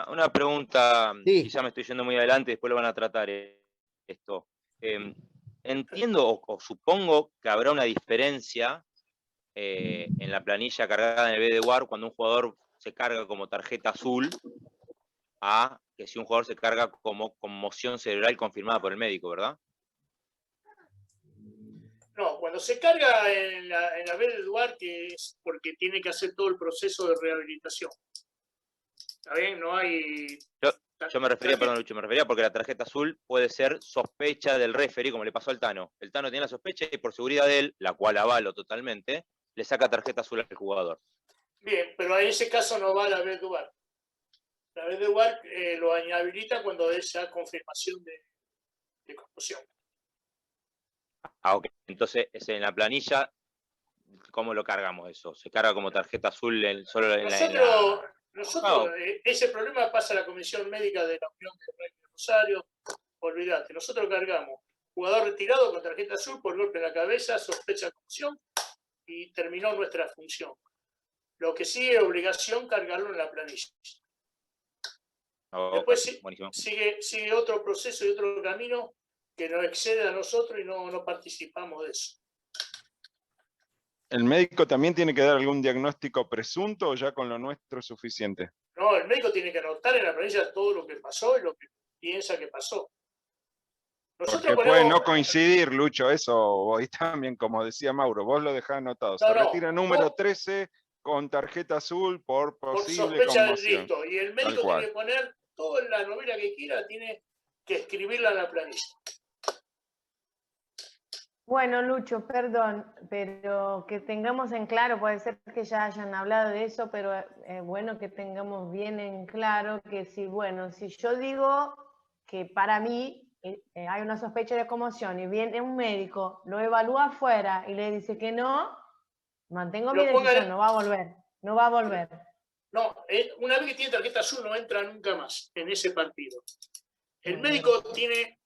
Una pregunta, sí. Quizá me estoy yendo muy adelante, después lo van a tratar esto. Entiendo o supongo que habrá una diferencia en la planilla cargada en el BD-WAR cuando un jugador se carga como tarjeta azul a que si un jugador se carga como conmoción cerebral confirmada por el médico, ¿verdad? No, cuando se carga en la BD-WAR, que es porque tiene que hacer todo el proceso de rehabilitación. ¿Está bien? No hay... Yo me refería, perdón Lucho, me refería porque la tarjeta azul puede ser sospecha del referee, como le pasó al Tano. El Tano tiene la sospecha y por seguridad de él, la cual avalo totalmente, le saca tarjeta azul al jugador. Bien, pero en ese caso no va la BD-WAR. La BD-WAR lo inhabilita cuando es ya confirmación de conmoción. Ah, ok. Entonces, en la planilla, ¿cómo lo cargamos eso? ¿Se carga como tarjeta azul solo en la...? Nosotros, ese problema pasa a la Comisión Médica de la Unión de Rosario. Olvídate, nosotros cargamos jugador retirado con tarjeta azul por golpe en la cabeza, sospecha de conmoción y terminó nuestra función. Lo que sí es obligación cargarlo en la planilla. Después sigue otro proceso y otro camino que nos excede a nosotros y no participamos de eso. ¿El médico también tiene que dar algún diagnóstico presunto o ya con lo nuestro es suficiente? No, el médico tiene que anotar en la planilla todo lo que pasó y lo que piensa que pasó. Porque puede no coincidir, Lucho, eso, hoy también, como decía Mauro, vos lo dejás anotado. Se retira número 13 con tarjeta azul por posible sospecha del conmoción. delito. Y el médico tiene que poner toda la novela que quiera, tiene que escribirla en la planilla. Bueno, Lucho, perdón, pero que tengamos en claro, puede ser que ya hayan hablado de eso, pero bueno que tengamos bien en claro que si yo digo que para mí hay una sospecha de conmoción y viene un médico, lo evalúa afuera y le dice que no, mantengo mi decisión, no va a volver. No, una vez que tiene tarjeta azul no entra nunca más en ese partido. El médico tiene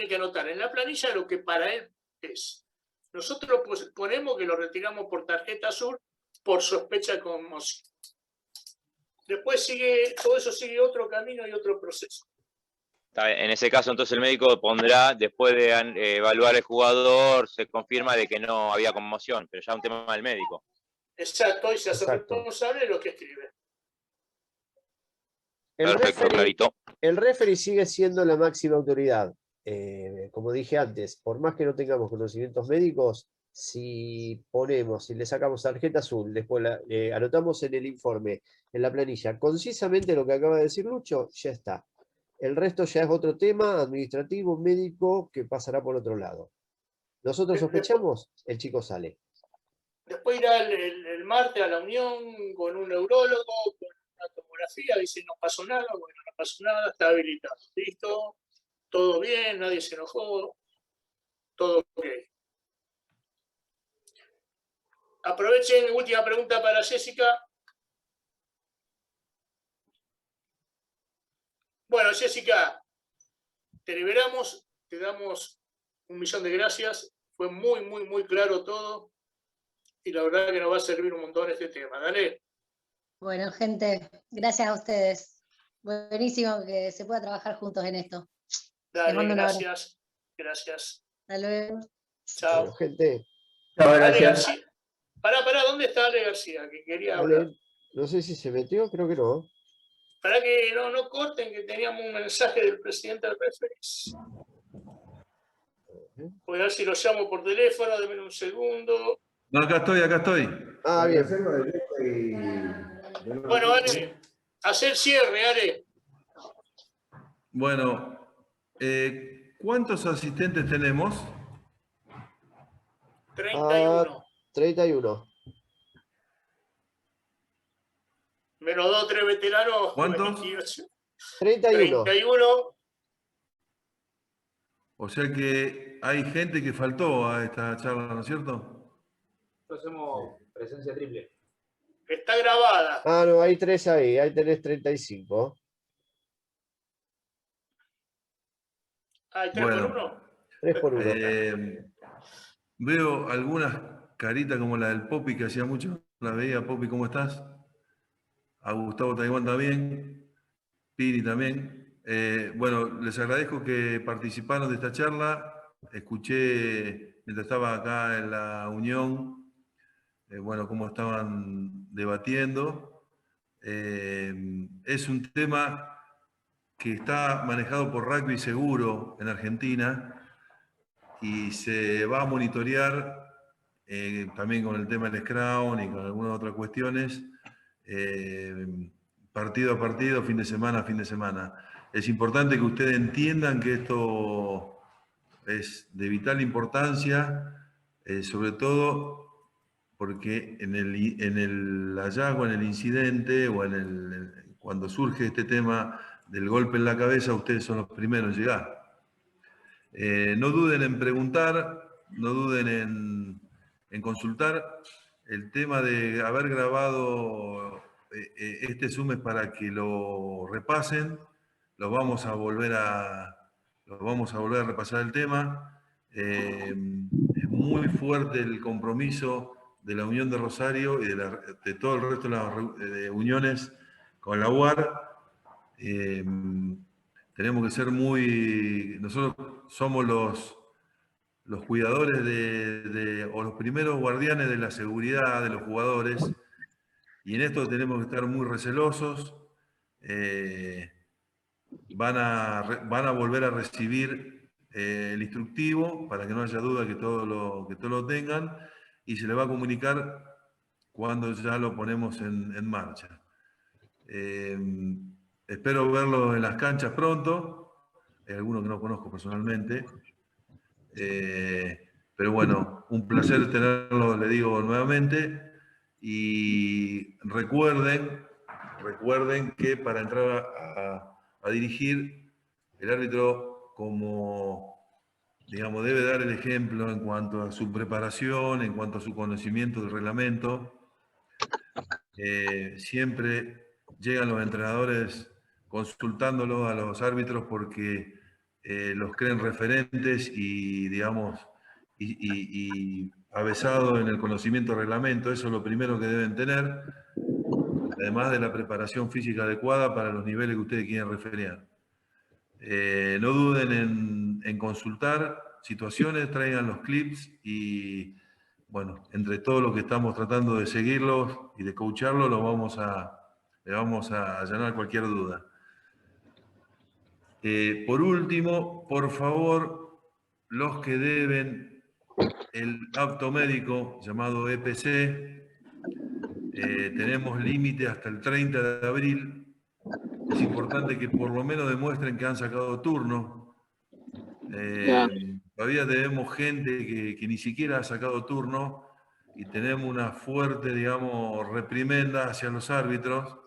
que anotar en la planilla lo que para él es. Nosotros ponemos que lo retiramos por tarjeta azul por sospecha de conmoción. Después todo eso sigue otro camino y otro proceso. En ese caso, entonces el médico pondrá, después de evaluar el jugador, se confirma de que no había conmoción, pero ya es un tema del médico. Exacto, y se hace responsable de lo que escribe. Perfecto, clarito. El referee sigue siendo la máxima autoridad. Como dije antes, por más que no tengamos conocimientos médicos, si le sacamos tarjeta azul, después anotamos en el informe, en la planilla, concisamente lo que acaba de decir Lucho, ya está. El resto ya es otro tema administrativo, médico, que pasará por otro lado. Nosotros sospechamos, el chico sale. Después irá el martes a la unión con un neurólogo, con una tomografía, dice no pasó nada, bueno, no pasó nada, está habilitado. Listo, todo bien, nadie se enojó, todo ok. Aprovechen, última pregunta para Jessica. Bueno, Jessica, te liberamos, te damos 1.000.000 de gracias. Fue muy, muy, muy claro todo. Y la verdad que nos va a servir un montón este tema. Dale. Bueno, gente, gracias a ustedes. Buenísimo que se pueda trabajar juntos en esto. Dale, gracias. Gracias. Hasta luego. Chao. Bueno, gente. Ale García. Pará, ¿dónde está Ale García? Que quería hablar. No sé si se metió, creo que no. Para que no corten, que teníamos un mensaje del presidente del referees. Voy a ver si lo llamo por teléfono, denme un segundo. No, acá estoy. Ah, bien. Bueno, Ale, hacer cierre, Ale. Bueno, ¿cuántos asistentes tenemos? 31. 31. Menos 2 o 3 veteranos. ¿Cuántos? 31. 31. O sea que hay gente que faltó a esta charla, ¿no es cierto? Hacemos presencia triple. Está grabada. Ah, no, hay 3 ahí, ahí tenés 35. ¿Hay 3 por 1? 3 por 1. Veo algunas caritas como la del Popi, que hacía mucho la veía. Popi, ¿cómo estás? A Gustavo Taiwán también. Piri también. Bueno, les agradezco que participaron de esta charla. Escuché, mientras estaba acá en la Unión, bueno, cómo estaban debatiendo. Es un tema que está manejado por Rugby Seguro en Argentina y se va a monitorear también con el tema del Scrum y con algunas otras cuestiones, partido a partido, fin de semana a fin de semana. Es importante que ustedes entiendan que esto es de vital importancia, sobre todo porque en el hallazgo, en el incidente o cuando surge este tema del golpe en la cabeza, ustedes son los primeros en llegar. No duden en preguntar, no duden en consultar. El tema de haber grabado este Zoom es para que lo repasen. Vamos a volver a repasar el tema. Es muy fuerte el compromiso de la Unión de Rosario y de todo el resto de uniones con la UAR. Tenemos que ser nosotros somos los cuidadores o los primeros guardianes de la seguridad de los jugadores, y en esto tenemos que estar muy recelosos. Van a volver a recibir el instructivo para que no haya duda que todos lo tengan, y se les va a comunicar cuando ya lo ponemos en marcha. Espero verlo en las canchas pronto. Hay algunos que no conozco personalmente. Pero bueno, un placer tenerlo, le digo nuevamente. Y recuerden que para entrar a dirigir, el árbitro, como digamos, debe dar el ejemplo en cuanto a su preparación, en cuanto a su conocimiento del reglamento. Siempre llegan los entrenadores consultándolo a los árbitros porque los creen referentes y, digamos, y avesados en el conocimiento del reglamento. Eso es lo primero que deben tener, además de la preparación física adecuada para los niveles que ustedes quieren referir. No duden en consultar situaciones, traigan los clips y, bueno, entre todos los que estamos tratando de seguirlos y de coacharlos, le vamos a allanar cualquier duda. Por último, por favor, los que deben el apto médico llamado EPC, tenemos límite hasta el 30 de abril. Es importante que por lo menos demuestren que han sacado turno. Todavía tenemos gente que ni siquiera ha sacado turno y tenemos una fuerte, digamos, reprimenda hacia los árbitros,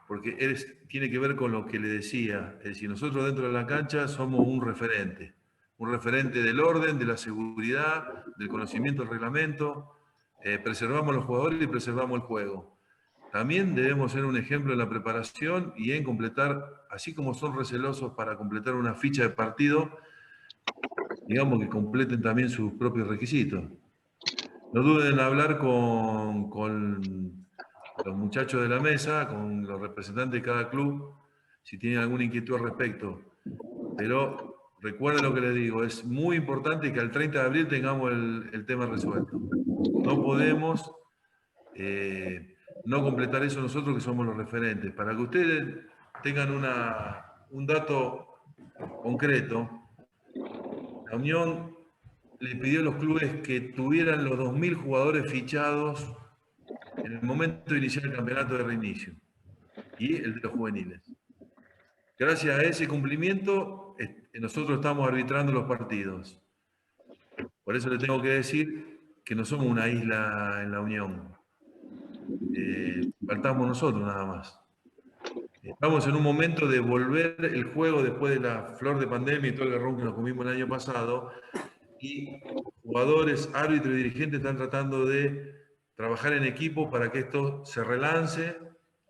porque tiene que ver con lo que le decía. Es decir, nosotros dentro de la cancha somos un referente del orden, de la seguridad, del conocimiento del reglamento. Preservamos a los jugadores y preservamos el juego. También debemos ser un ejemplo en la preparación y en completar, así como son recelosos para completar una ficha de partido, digamos que completen también sus propios requisitos. No duden en hablar con los muchachos de la mesa, con los representantes de cada club, si tienen alguna inquietud al respecto. Pero recuerden lo que les digo, es muy importante que al 30 de abril tengamos el tema resuelto. No podemos no completar eso nosotros que somos los referentes. Para que ustedes tengan un dato concreto, la Unión le pidió a los clubes que tuvieran los 2.000 jugadores fichados en el momento de iniciar el campeonato de reinicio y el de los juveniles. Gracias a ese cumplimiento, nosotros estamos arbitrando los partidos. Por eso le tengo que decir que no somos una isla en la Unión. Faltamos nosotros nada más. Estamos en un momento de volver el juego después de la flor de pandemia y todo el garrón que nos comimos el año pasado, y jugadores, árbitros y dirigentes están tratando de trabajar en equipo para que esto se relance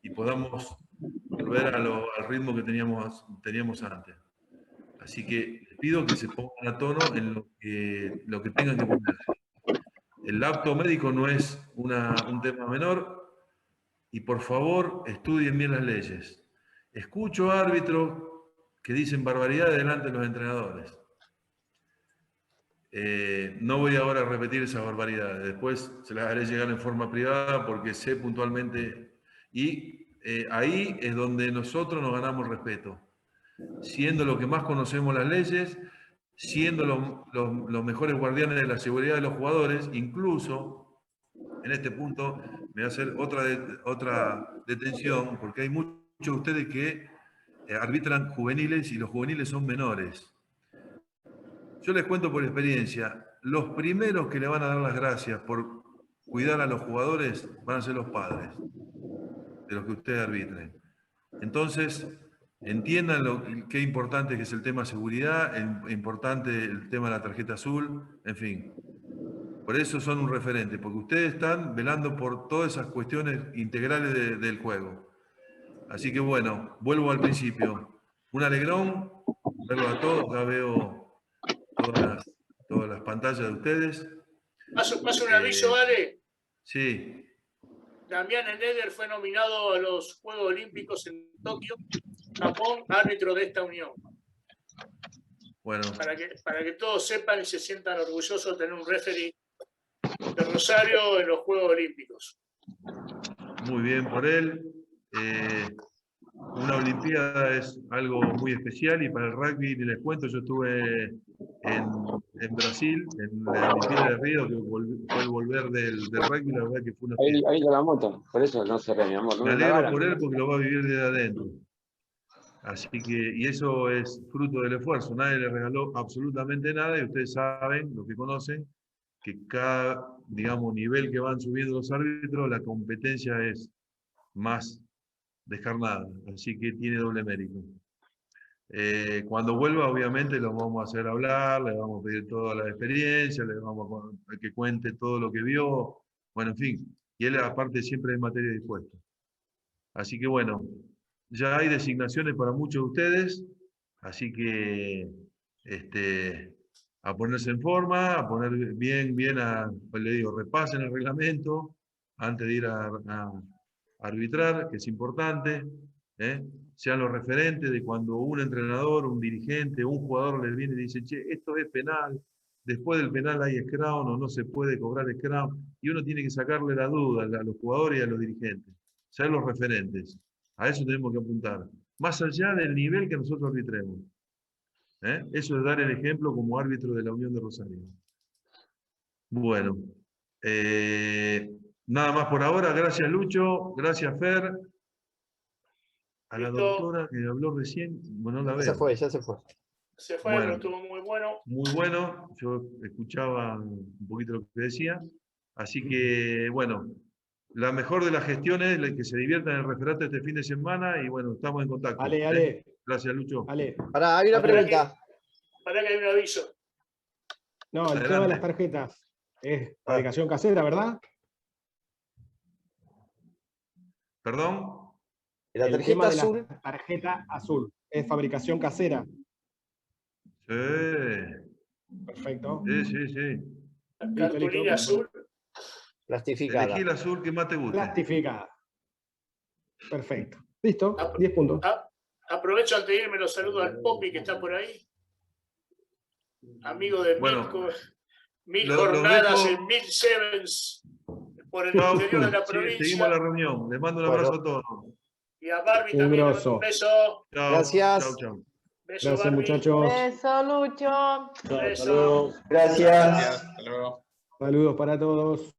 y podamos volver al ritmo que teníamos antes. Así que les pido que se pongan a tono en lo que tengan que ponerse. El apto médico no es un tema menor, y por favor estudien bien las leyes. Escucho árbitros que dicen barbaridades delante de los entrenadores. No voy ahora a repetir esas barbaridades, después se las haré llegar en forma privada porque sé puntualmente, y ahí es donde nosotros nos ganamos respeto, siendo los que más conocemos las leyes, siendo los mejores guardianes de la seguridad de los jugadores. Incluso en este punto me voy a hacer otra detención, porque hay muchos de ustedes que arbitran juveniles y los juveniles son menores. Yo les cuento por experiencia, los primeros que le van a dar las gracias por cuidar a los jugadores van a ser los padres de los que ustedes arbitren. Entonces, entiendan qué importante que es el tema seguridad, importante el tema de la tarjeta azul, en fin. Por eso son un referente, porque ustedes están velando por todas esas cuestiones integrales del juego. Así que bueno, vuelvo al principio. Un alegrón verlo a todos. Acá veo todas las pantallas de ustedes. Paso un aviso, Ale. Sí. Damián Schneider fue nominado a los Juegos Olímpicos en Tokio, Japón, árbitro de esta unión. Bueno. Para que todos sepan y se sientan orgullosos de tener un referee de Rosario en los Juegos Olímpicos. Muy bien por él. Una Olimpiada es algo muy especial y para el rugby, les cuento, yo estuve en Brasil, en la Olimpiada de Río, que fue el volver del rugby, la verdad que fue una fiesta. Ahí la moto, por eso no se re, mi amor. Me alegro por él porque lo va a vivir desde adentro. Así que, y eso es fruto del esfuerzo, nadie le regaló absolutamente nada y ustedes saben, los que conocen, que cada, digamos, nivel que van subiendo los árbitros, la competencia es más descarnada, así que tiene doble mérito. Cuando vuelva, obviamente, lo vamos a hacer hablar, le vamos a pedir toda la experiencia, le vamos a que cuente todo lo que vio, bueno, en fin, y él aparte siempre es materia dispuesta. Así que bueno, ya hay designaciones para muchos de ustedes, así que a ponerse en forma, a poner bien, pues le digo, repasen el reglamento antes de ir a arbitrar, que es importante, sean los referentes de cuando un entrenador, un dirigente, un jugador les viene y dice, che, esto es penal, después del penal hay scrum o no se puede cobrar scrum, y uno tiene que sacarle la duda a los jugadores y a los dirigentes, ser los referentes. A eso tenemos que apuntar, más allá del nivel que nosotros arbitremos. Eso es dar el ejemplo como árbitro de la Unión de Rosario. Bueno, nada más por ahora. Gracias, Lucho. Gracias, Fer. A la doctora que habló recién, bueno, no la veo. Ya se fue. Se fue, bueno, pero estuvo muy bueno. Muy bueno. Yo escuchaba un poquito lo que decía. Así que, bueno, la mejor de las gestiones es que se diviertan en el referente este fin de semana y, bueno, estamos en contacto. Ale. Gracias, Lucho. Pará, hay una pregunta. Para que hay un aviso. No, el tema de las tarjetas es fabricación casera, ¿verdad? ¿Perdón? La tarjeta azul. La tarjeta azul es fabricación casera. Sí. Perfecto. Sí. La cartulina azul. Plastificada. Elegí el azul que más te guste. Plastificada. Perfecto. Listo, 10 puntos. Aprovecho antes de irme, los saludo al Popi que está por ahí. Amigo de mil jornadas en 1000 sevens por el interior de la provincia. Seguimos la reunión. Les mando un abrazo a todos. Y a Barbie también un beso. Chao. Gracias. Chao. Beso, Gracias, Barbie. muchachos. Beso, Lucho. Beso. Gracias. Hasta luego. Saludos para todos.